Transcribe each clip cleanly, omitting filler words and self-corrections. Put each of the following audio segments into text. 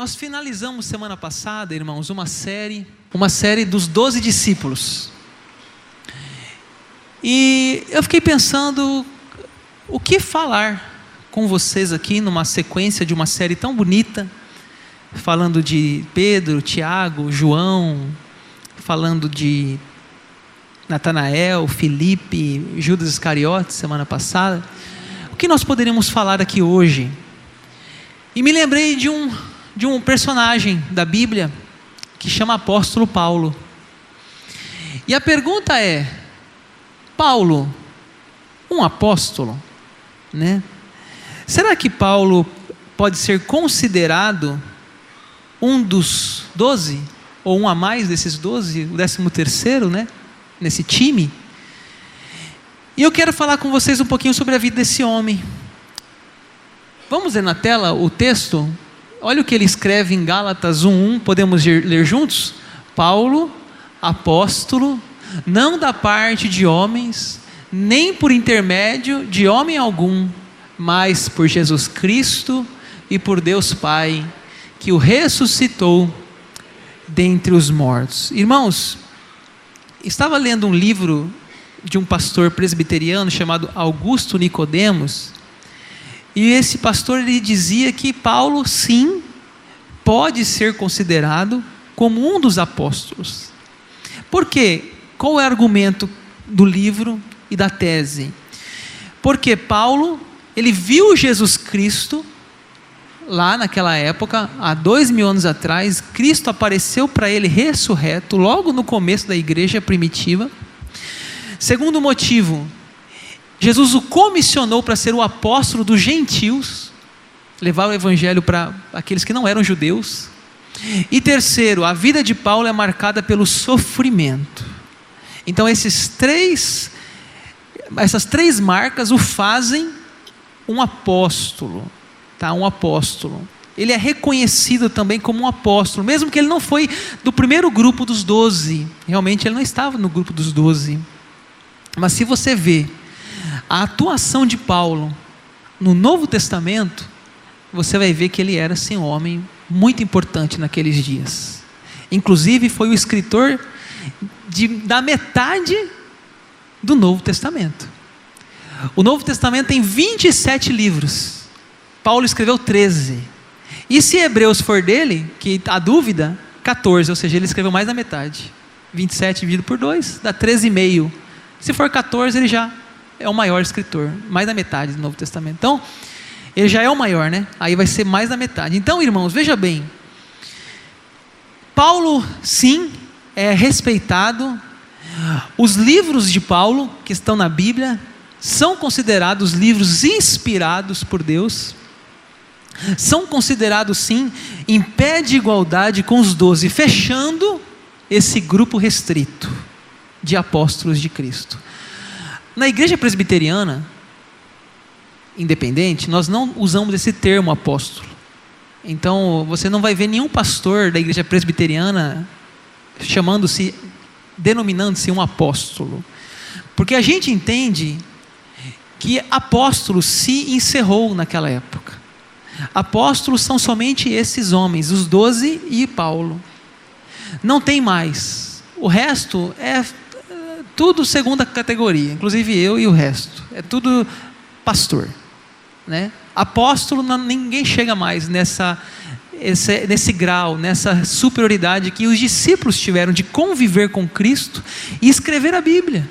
Nós finalizamos semana passada, irmãos, uma série dos 12 discípulos. E eu fiquei pensando, o que falar com vocês aqui numa sequência de uma série tão bonita, falando de Pedro, Tiago, João, falando de Natanael, Filipe, Judas Iscariote, semana passada. O que nós poderíamos falar aqui hoje? E me lembrei de um personagem da Bíblia que chama apóstolo Paulo. E a pergunta é: Paulo, um apóstolo, né? Será que Paulo pode ser considerado um dos 12? Ou um a mais desses 12? O 13º, né? Nesse time? E eu quero falar com vocês um pouquinho sobre a vida desse homem. Vamos ver na tela o texto? Olha o que ele escreve em Gálatas 1:1, podemos ler juntos? Paulo, apóstolo, não da parte de homens, nem por intermédio de homem algum, mas por Jesus Cristo e por Deus Pai, que o ressuscitou dentre os mortos. Irmãos, estava lendo um livro de um pastor presbiteriano chamado Augusto Nicodemos, e esse pastor ele dizia que Paulo sim pode ser considerado como um dos apóstolos. Por quê? Qual é o argumento do livro e da tese? Porque Paulo, ele viu Jesus Cristo lá naquela época, há 2000 anos atrás. Cristo apareceu para ele ressurreto, logo no começo da igreja primitiva. Segundo motivo, Jesus o comissionou para ser o apóstolo dos gentios, levar o evangelho para aqueles que não eram judeus. E terceiro, a vida de Paulo é marcada pelo sofrimento. Então essas três marcas o fazem um apóstolo, tá? Um apóstolo. Ele é reconhecido também como um apóstolo, mesmo que ele não foi do primeiro grupo dos 12. Realmente ele não estava no grupo dos 12. Mas se você vê a atuação de Paulo no Novo Testamento, você vai ver que ele era assim, um homem muito importante naqueles dias. Inclusive foi o escritor da metade do Novo Testamento. O Novo Testamento tem 27 livros, Paulo escreveu 13. E se Hebreus for dele, que há dúvida, 14, ou seja, ele escreveu mais da metade. 27 dividido por 2 dá 13,5. Se for 14, ele já é o maior escritor, mais da metade do Novo Testamento. Então, ele já é o maior, né? Aí vai ser mais da metade. Então, irmãos, veja bem, Paulo, sim, é respeitado. Os livros de Paulo, que estão na Bíblia, são considerados livros inspirados por Deus. São considerados, sim, em pé de igualdade com os 12, fechando esse grupo restrito de apóstolos de Cristo. Na igreja presbiteriana independente, nós não usamos esse termo apóstolo. Então você não vai ver nenhum pastor da igreja presbiteriana denominando-se um apóstolo, porque a gente entende que apóstolo se encerrou naquela época. Apóstolos são somente esses homens, os 12 e Paulo. Não tem mais. O resto é tudo segunda categoria, inclusive eu e o resto. É tudo pastor, né? Apóstolo, ninguém chega mais nesse grau, nessa superioridade que os discípulos tiveram de conviver com Cristo e escrever a Bíblia.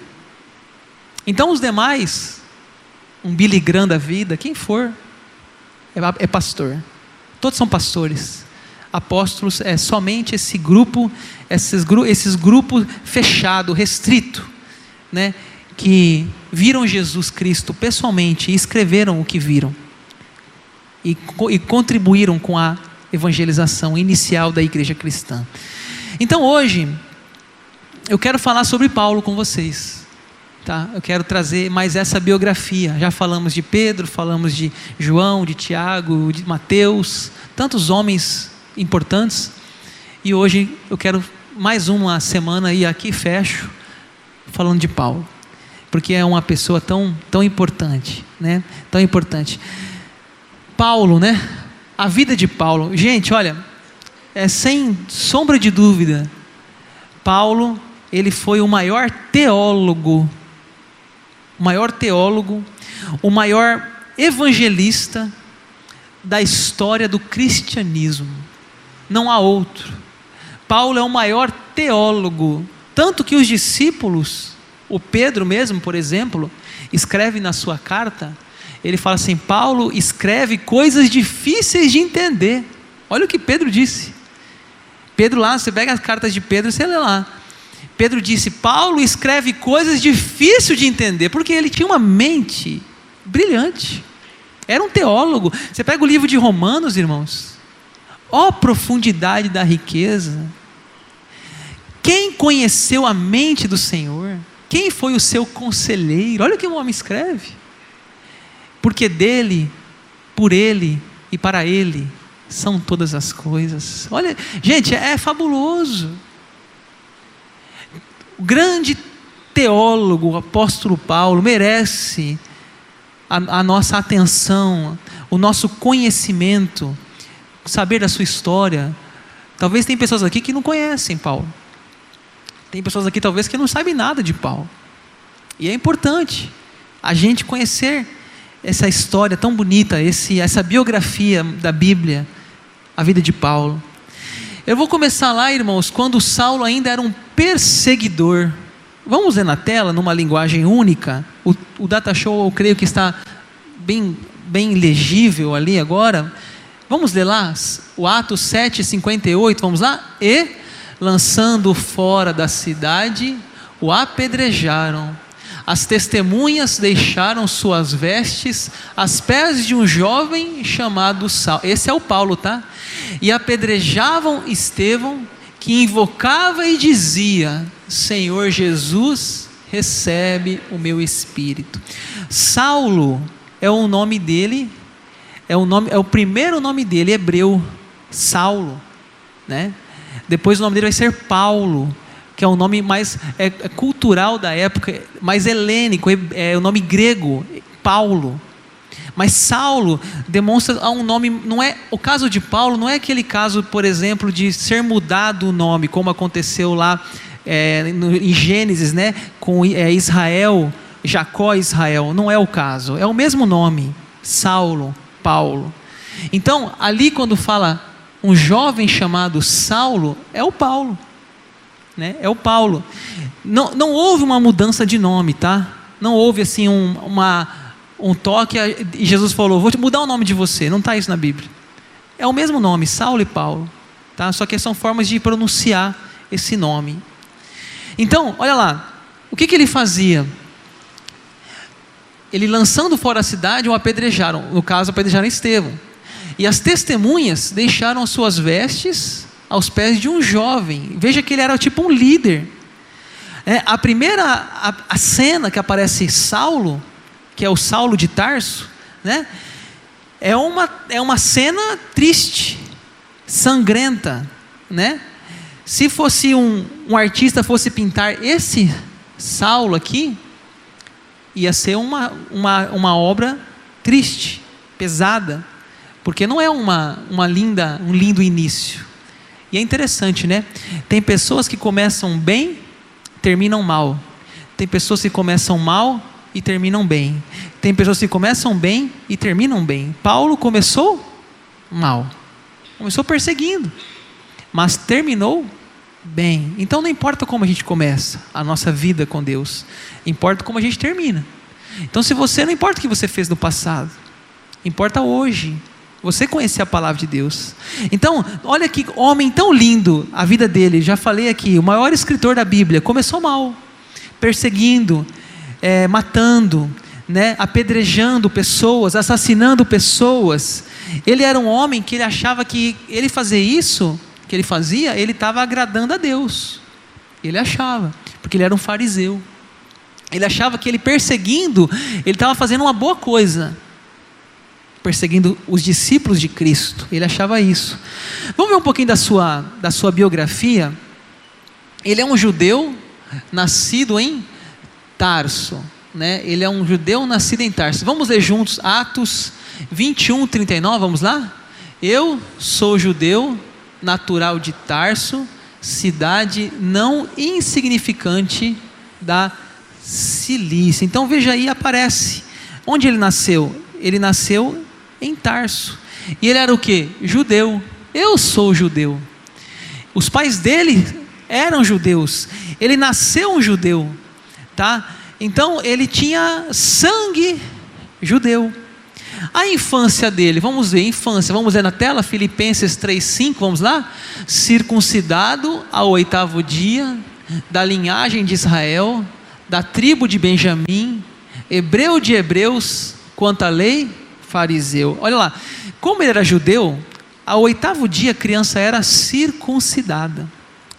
Então os demais, um Billy Graham da vida, quem for, é pastor. Todos são pastores. Apóstolos é somente esse grupo, esses grupos fechado, restrito, né, que viram Jesus Cristo pessoalmente e escreveram o que viram e contribuíram com a evangelização inicial da igreja cristã. Então hoje eu quero falar sobre Paulo com vocês, tá? Eu quero trazer mais essa biografia. Já falamos de Pedro, falamos de João, de Tiago, de Mateus, tantos homens importantes, e hoje eu quero mais uma semana e aqui fecho falando de Paulo, porque é uma pessoa tão importante, né? Tão importante. Paulo, né? A vida de Paulo. Gente, olha, sem sombra de dúvida, Paulo, ele foi o maior teólogo, o maior evangelista da história do cristianismo. Não há outro. Paulo é o maior teólogo, tanto que os discípulos, o Pedro mesmo, por exemplo, escreve na sua carta, ele fala assim: Paulo escreve coisas difíceis de entender. Olha o que Pedro disse. Pedro lá, você pega as cartas de Pedro, você lê lá. Pedro disse: Paulo escreve coisas difíceis de entender, porque ele tinha uma mente brilhante. Era um teólogo. Você pega o livro de Romanos, irmãos. Ó profundidade da riqueza. Quem conheceu a mente do Senhor? Quem foi o seu conselheiro? Olha o que o homem escreve. Porque dele, por ele e para ele são todas as coisas. Olha, gente, é fabuloso. O grande teólogo, o apóstolo Paulo, merece a nossa atenção, o nosso conhecimento, saber da sua história. Talvez tem pessoas aqui que não conhecem Paulo. Tem pessoas aqui talvez que não sabem nada de Paulo. E é importante a gente conhecer essa história tão bonita, essa biografia da Bíblia, a vida de Paulo. Eu vou começar lá, irmãos, quando Saulo ainda era um perseguidor. Vamos ver na tela, numa linguagem única. O data show eu creio que está bem legível ali agora. Vamos ler lá, o Atos 7:58, vamos lá? E, lançando fora da cidade, o apedrejaram. As testemunhas deixaram suas vestes aos pés de um jovem chamado Saulo. Esse é o Paulo, tá? E apedrejavam Estevão, que invocava e dizia: Senhor Jesus, recebe o meu espírito. Saulo é o nome dele, é o primeiro nome dele, hebreu, Saulo, né? Depois o nome dele vai ser Paulo, que é o nome mais cultural da época, mais helênico, é o nome grego, Paulo. Mas Saulo demonstra um nome, não é, o caso de Paulo não é aquele caso, por exemplo, de ser mudado o nome, como aconteceu lá em Gênesis, né, com Israel, Jacó e Israel. Não é o caso, é o mesmo nome, Saulo, Paulo. Então, ali quando fala um jovem chamado Saulo, é o Paulo, né? É o Paulo. Não houve uma mudança de nome, tá? Não houve assim um toque e Jesus falou: vou te mudar o nome de você. Não está isso na Bíblia. É o mesmo nome, Saulo e Paulo, tá? Só que são formas de pronunciar esse nome. Então, olha lá, o que ele fazia? Ele, lançando fora a cidade, o apedrejaram. No caso, apedrejaram Estevão. E as testemunhas deixaram suas vestes aos pés de um jovem. Veja que ele era tipo um líder. A primeira cena que aparece Saulo, que é o Saulo de Tarso, né? É uma cena triste, sangrenta, né? Se fosse um artista fosse pintar esse Saulo aqui, ia ser uma obra triste, pesada, porque não é um lindo início. E é interessante, né? Tem pessoas que começam bem, terminam mal. Tem pessoas que começam mal e terminam bem. Tem pessoas que começam bem e terminam bem. Paulo começou mal, começou perseguindo, mas terminou bem. Então não importa como a gente começa a nossa vida com Deus, importa como a gente termina. Então não importa o que você fez no passado, importa hoje você conhecer a palavra de Deus. Então, olha que homem tão lindo, a vida dele, já falei aqui, o maior escritor da Bíblia, começou mal, perseguindo, matando, né, apedrejando pessoas, assassinando pessoas. Ele era um homem que ele achava que ele fazer isso, que ele fazia, ele estava agradando a Deus. Ele achava, porque ele era um fariseu. Ele achava que ele perseguindo, ele estava fazendo uma boa coisa, perseguindo os discípulos de Cristo. Ele achava isso. Vamos ver um pouquinho da sua biografia. Ele é um judeu nascido em Tarso, né? Ele é um judeu nascido em Tarso. Vamos ler juntos Atos 21:39, vamos lá? Eu sou judeu, natural de Tarso, cidade não insignificante da Cilícia. Então veja aí, aparece. Onde ele nasceu? Ele nasceu em Tarso. E ele era o quê? Judeu. Eu sou judeu. Os pais dele eram judeus. Ele nasceu um judeu, tá? Então ele tinha sangue judeu. A infância dele, vamos ver, infância, vamos ver na tela, Filipenses 3,5, vamos lá? Circuncidado ao 8º dia, da linhagem de Israel, da tribo de Benjamim, hebreu de hebreus, quanto à lei, fariseu. Olha lá, como ele era judeu, ao 8º dia a criança era circuncidada.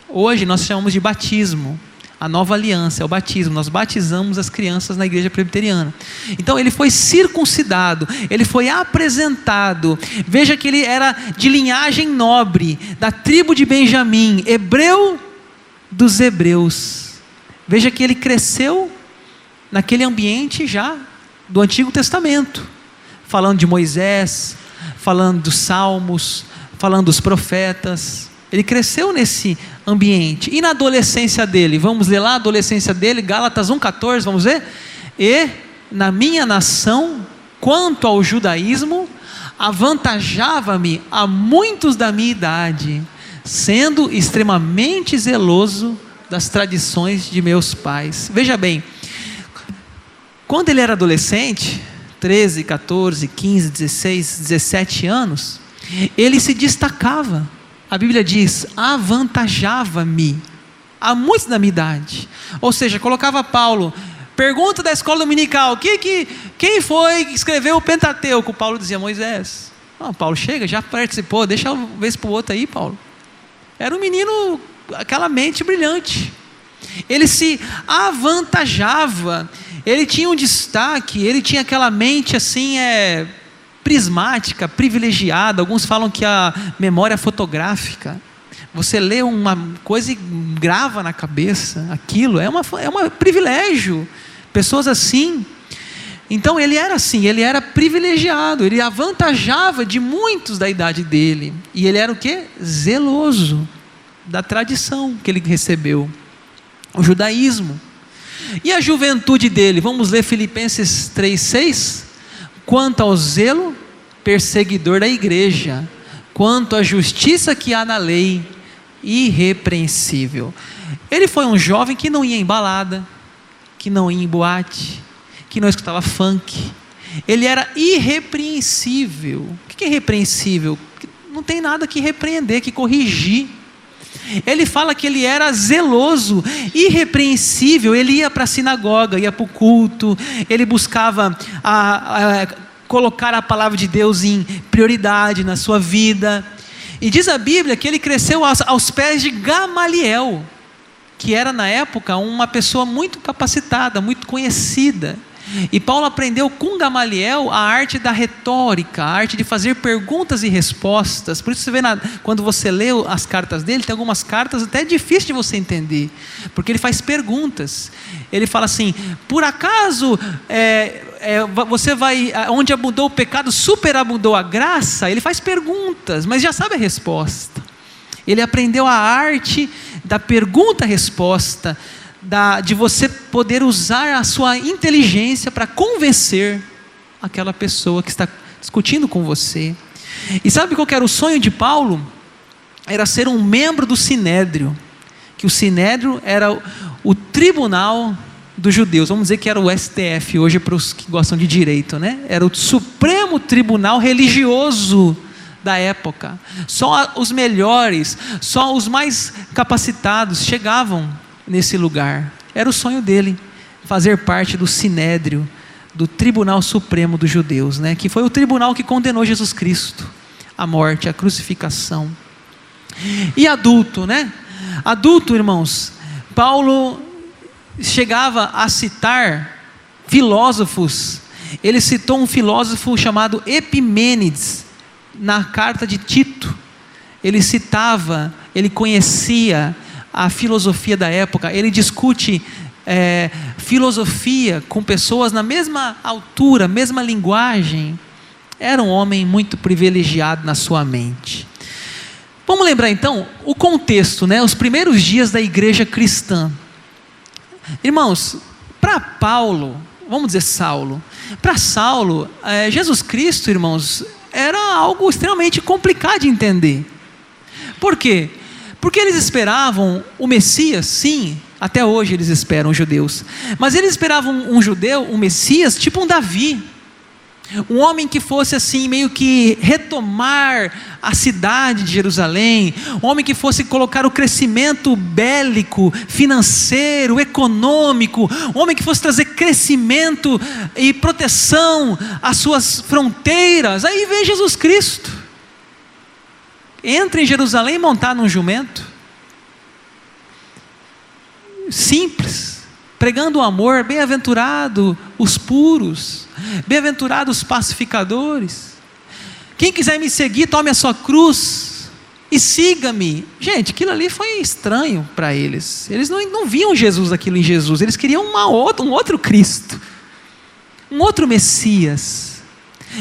Hoje nós chamamos de batismo. A nova aliança é o batismo. Nós batizamos as crianças na igreja presbiteriana. Então ele foi circuncidado, ele foi apresentado. Veja que ele era de linhagem nobre, da tribo de Benjamim, hebreu dos hebreus. Veja que ele cresceu naquele ambiente já do Antigo Testamento, falando de Moisés, falando dos Salmos, falando dos profetas. Ele cresceu nesse ambiente. E na adolescência dele, vamos ler lá a adolescência dele, Gálatas 1,14, vamos ver? E na minha nação, quanto ao judaísmo, avantajava-me a muitos da minha idade, sendo extremamente zeloso das tradições de meus pais. Veja bem, quando ele era adolescente, 13, 14, 15, 16, 17 anos, ele se destacava. A Bíblia diz, avantajava-me a muitos da minha idade. Ou seja, colocava Paulo, pergunta da escola dominical, quem foi que escreveu o Pentateuco? Paulo dizia, Moisés. Não, Paulo chega, já participou, deixa uma vez para o outro aí, Paulo. Era um menino, aquela mente brilhante. Ele se avantajava, ele tinha um destaque, ele tinha aquela mente assim, prismática, privilegiada. Alguns falam que a memória fotográfica, você lê uma coisa e grava na cabeça aquilo, é um privilégio, pessoas assim. Então ele era assim, ele era privilegiado, ele avantajava de muitos da idade dele, e ele era o quê? Zeloso da tradição que ele recebeu, o judaísmo. E a juventude dele, vamos ler Filipenses 3,6, quanto ao zelo, perseguidor da igreja, quanto à justiça que há na lei, irrepreensível. Ele foi um jovem que não ia em balada, que não ia em boate, que não escutava funk. Ele era irrepreensível. O que é irrepreensível? Não tem nada que repreender, que corrigir. Ele fala que ele era zeloso, irrepreensível. Ele ia para a sinagoga, ia para o culto, ele buscava colocar a palavra de Deus em prioridade na sua vida. E diz a Bíblia que ele cresceu aos pés de Gamaliel, que era na época uma pessoa muito capacitada, muito conhecida. E Paulo aprendeu com Gamaliel a arte da retórica, a arte de fazer perguntas e respostas. Por isso você vê, quando você lê as cartas dele, tem algumas cartas até difíceis de você entender, porque ele faz perguntas. Ele fala assim, por acaso você vai, onde abundou o pecado, superabundou a graça? Ele faz perguntas, mas já sabe a resposta. Ele aprendeu a arte da pergunta-resposta, de você poder usar a sua inteligência para convencer aquela pessoa que está discutindo com você. E sabe qual que era o sonho de Paulo? Era ser um membro do Sinédrio, que o Sinédrio era o tribunal dos judeus. Vamos dizer que era o STF hoje para os que gostam de direito, né? Era o Supremo Tribunal Religioso da época. Só os melhores, só os mais capacitados chegavam nesse lugar. Era o sonho dele, fazer parte do Sinédrio, do Tribunal Supremo dos Judeus, né? Que foi o tribunal que condenou Jesus Cristo à morte, à crucificação. E adulto, né? Adulto, irmãos, Paulo chegava a citar filósofos. Ele citou um filósofo chamado Epimênides na carta de Tito. Ele citava, ele conhecia a filosofia da época. Ele discute filosofia com pessoas na mesma altura, mesma linguagem. Era um homem muito privilegiado na sua mente. Vamos lembrar então o contexto, né? Os primeiros dias da igreja cristã. Irmãos, para Paulo, vamos dizer Saulo, para Saulo, Jesus Cristo, irmãos, era algo extremamente complicado de entender. Por quê? Porque eles esperavam o Messias, sim, até hoje eles esperam, os judeus, mas eles esperavam um judeu, um Messias, tipo um Davi, um homem que fosse assim, meio que retomar a cidade de Jerusalém, um homem que fosse colocar o crescimento bélico, financeiro, econômico, um homem que fosse trazer crescimento e proteção às suas fronteiras. Aí vem Jesus Cristo, entra em Jerusalém montado num jumento, simples, pregando o amor. Bem-aventurado os puros, bem-aventurados os pacificadores, quem quiser me seguir, tome a sua cruz e siga-me. Gente, aquilo ali foi estranho para eles. Eles não viam Jesus aquilo em Jesus, eles queriam um outro Cristo, um outro Messias.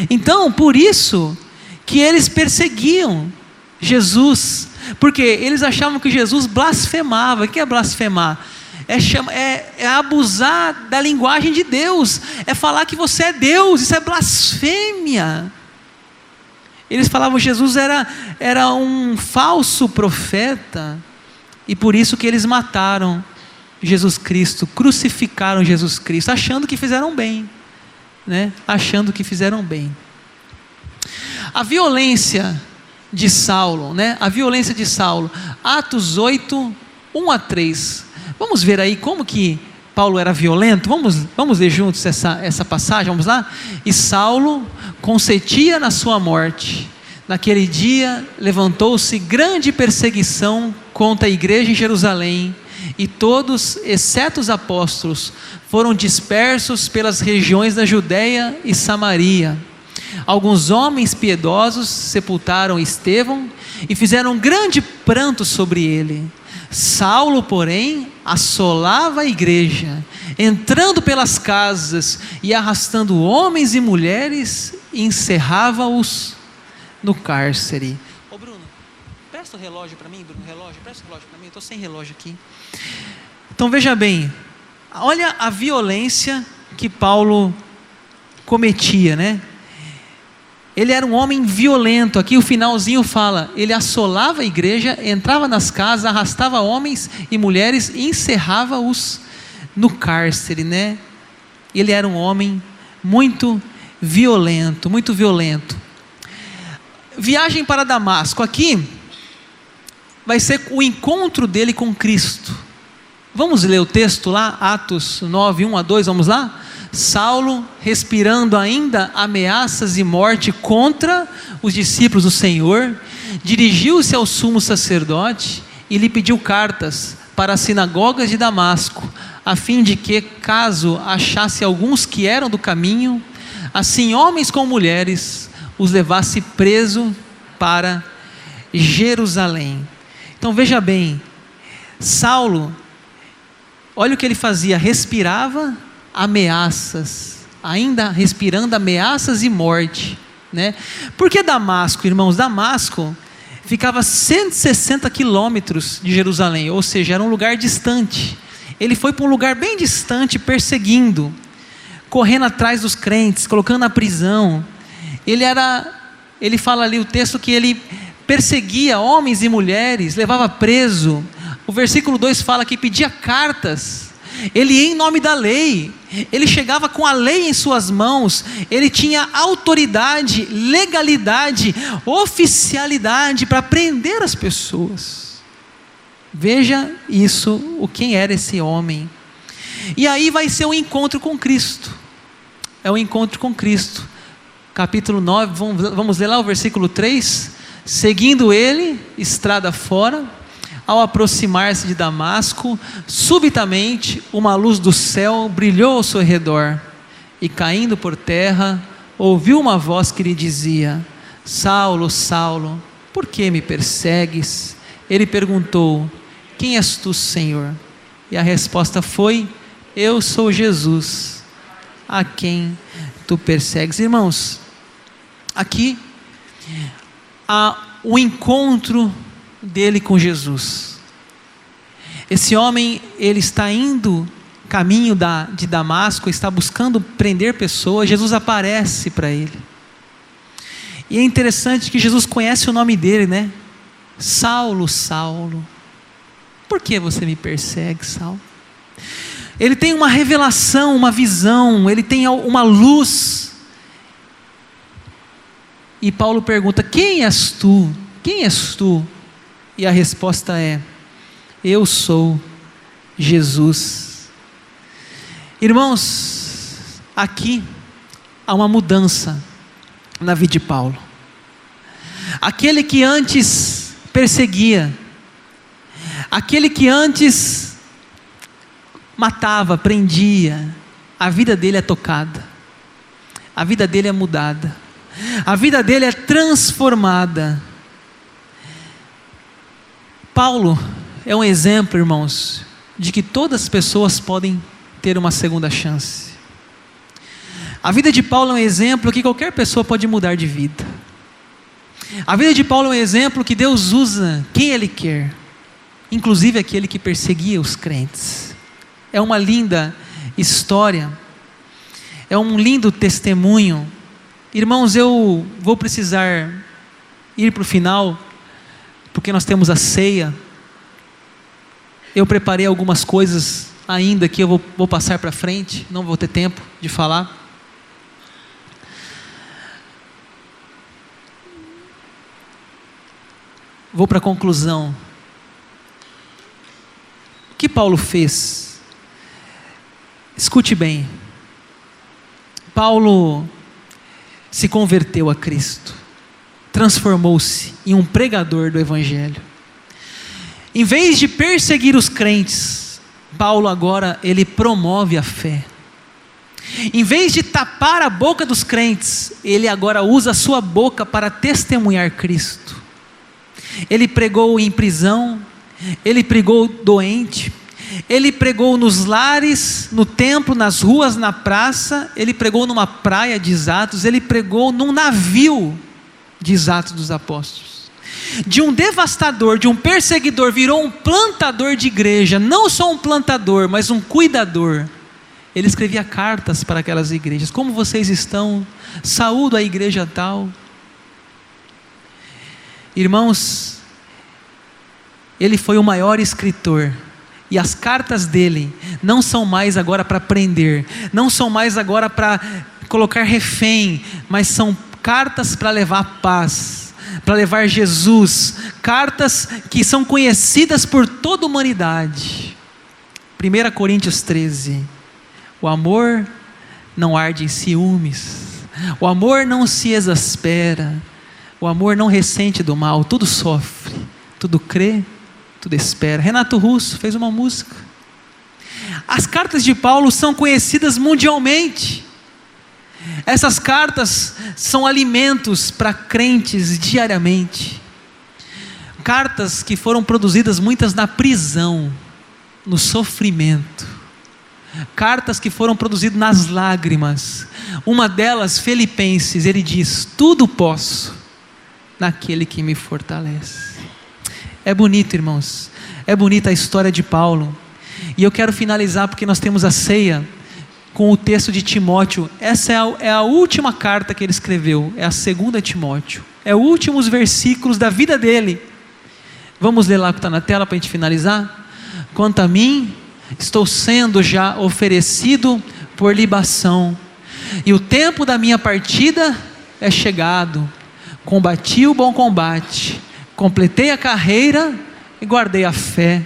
Então, por isso que eles perseguiam Jesus, porque eles achavam que Jesus blasfemava. O que é blasfemar? É abusar da linguagem de Deus, é falar que você é Deus, isso é blasfêmia. Eles falavam que Jesus era um falso profeta, e por isso que eles mataram Jesus Cristo, crucificaram Jesus Cristo, achando que fizeram bem, né? Achando que fizeram bem. A violência de Saulo, né? A violência de Saulo, Atos 8, 1 a 3, vamos ver aí como que Paulo era violento. Vamos ler juntos essa passagem, vamos lá? E Saulo consentia na sua morte. Naquele dia levantou-se grande perseguição contra a igreja em Jerusalém, e todos, exceto os apóstolos, foram dispersos pelas regiões da Judéia e Samaria. Alguns homens piedosos sepultaram Estevão e fizeram um grande pranto sobre ele. Saulo, porém, assolava a igreja, entrando pelas casas e arrastando homens e mulheres, encerrava-os no cárcere. Ô Bruno, presta o relógio para mim, Bruno, presta o relógio para mim, eu estou sem relógio aqui. Então veja bem, olha a violência que Paulo cometia, né? Ele era um homem violento. Aqui o finalzinho fala, ele assolava a igreja, entrava nas casas, arrastava homens e mulheres e encerrava-os no cárcere, né? Ele era um homem muito violento, muito violento. Viagem para Damasco, aqui vai ser o encontro dele com Cristo. Vamos ler o texto lá, Atos 9, 1 a 2, vamos lá? Saulo, respirando ainda ameaças e morte contra os discípulos do Senhor, dirigiu-se ao sumo sacerdote e lhe pediu cartas para as sinagogas de Damasco, a fim de que, caso achasse alguns que eram do caminho, assim homens como mulheres, os levasse preso para Jerusalém. Então veja bem, Saulo, olha o que ele fazia, respirava ameaças, ainda respirando ameaças e morte, né? Porque Damasco, irmãos, Damasco ficava a 160 quilômetros de Jerusalém, ou seja, era um lugar distante. Ele foi para um lugar bem distante, perseguindo, correndo atrás dos crentes, colocando na prisão. Ele fala ali o texto que ele perseguia homens e mulheres, levava preso. O versículo 2 fala que pedia cartas. Ele ia em nome da lei, ele chegava com a lei em suas mãos, ele tinha autoridade, legalidade, oficialidade para prender as pessoas. Veja isso, quem era esse homem. E aí vai ser um encontro com Cristo. É um encontro com Cristo. Capítulo 9, vamos ler lá o versículo 3. Seguindo ele, estrada fora, ao aproximar-se de Damasco, subitamente uma luz do céu brilhou ao seu redor, e caindo por terra, ouviu uma voz que lhe dizia: Saulo, Saulo, por que me persegues? Ele perguntou: quem és tu, Senhor? E a resposta foi: eu sou Jesus, a quem tu persegues. Irmãos, aqui há o encontro dele com Jesus. Esse homem, ele está indo caminho de Damasco, está buscando prender pessoas. Jesus aparece para ele. E é interessante que Jesus conhece o nome dele, né? Saulo, Saulo, por que você me persegue, Saulo? Ele tem uma revelação, uma visão, ele tem uma luz. E Paulo pergunta: quem és tu? Quem és tu? E a resposta é: eu sou Jesus. Irmãos, aqui há uma mudança na vida de Paulo. Aquele que antes perseguia, aquele que antes matava, prendia, a vida dele é tocada, a vida dele é mudada, a vida dele é transformada. Paulo é um exemplo, irmãos, de que todas as pessoas podem ter uma segunda chance. A vida de Paulo é um exemplo que qualquer pessoa pode mudar de vida. A vida de Paulo é um exemplo que Deus usa quem Ele quer, inclusive aquele que perseguia os crentes. É uma linda história, é um lindo testemunho. Irmãos, eu vou precisar ir para o final, porque nós temos a ceia. Eu preparei algumas coisas ainda que eu vou passar para frente, não vou ter tempo de falar. Vou para a conclusão. O que Paulo fez? Escute bem. Paulo se converteu a Cristo, transformou-se em um pregador do Evangelho. Em vez de perseguir os crentes, Paulo agora ele promove a fé. Em vez de tapar a boca dos crentes, ele agora usa a sua boca para testemunhar Cristo. Ele pregou em prisão, ele pregou doente, ele pregou nos lares, no templo, nas ruas, na praça, ele pregou numa praia, diz Atos, ele pregou num navio, diz Atos dos Apóstolos. De um devastador, de um perseguidor, virou um plantador de igreja, não só um plantador, mas um cuidador. Ele escrevia cartas para aquelas igrejas: como vocês estão? Saúdo a igreja tal. Irmãos, ele foi o maior escritor, e as cartas dele não são mais agora para prender, não são mais agora para colocar refém, mas são cartas para levar paz, para levar Jesus, cartas que são conhecidas por toda a humanidade. 1 Coríntios 13, o amor não arde em ciúmes, o amor não se exaspera, o amor não ressente do mal, tudo sofre, tudo crê, tudo espera. Renato Russo fez uma música. As cartas de Paulo são conhecidas mundialmente. Essas cartas são alimentos para crentes diariamente. Cartas que foram produzidas muitas na prisão, no sofrimento. Cartas que foram produzidas nas lágrimas. Uma delas, Filipenses, ele diz: tudo posso naquele que me fortalece. É bonito, irmãos, é bonita a história de Paulo, e eu quero finalizar porque nós temos a ceia com o texto de Timóteo. Essa é a última carta que ele escreveu, é a 2 Timóteo, é os últimos versículos da vida dele. Vamos ler lá que está na tela para a gente finalizar? Quanto a mim, estou sendo já oferecido por libação, e o tempo da minha partida é chegado. Combati o bom combate, completei a carreira e guardei a fé.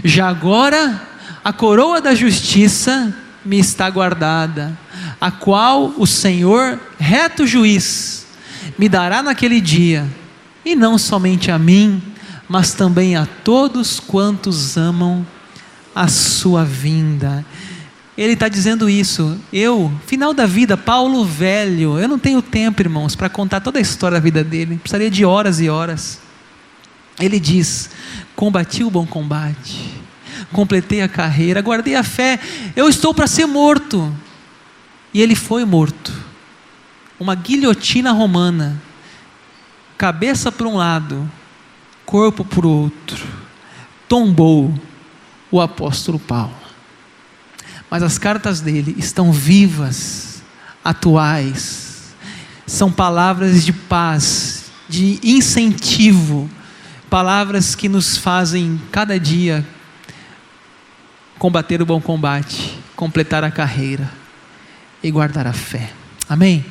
Já agora a coroa da justiça me está guardada, a qual o Senhor, reto juiz, me dará naquele dia, e não somente a mim, mas também a todos quantos amam a sua vinda. Ele está dizendo isso. Final da vida, Paulo velho, eu não tenho tempo, irmãos, para contar toda a história da vida dele, precisaria de horas e horas. Ele diz: combati o bom combate, completei a carreira, guardei a fé, eu estou para ser morto. E ele foi morto, uma guilhotina romana, cabeça para um lado, corpo por outro, tombou o apóstolo Paulo. Mas as cartas dele estão vivas, atuais, são palavras de paz, de incentivo, palavras que nos fazem cada dia combater o bom combate, completar a carreira e guardar a fé. Amém?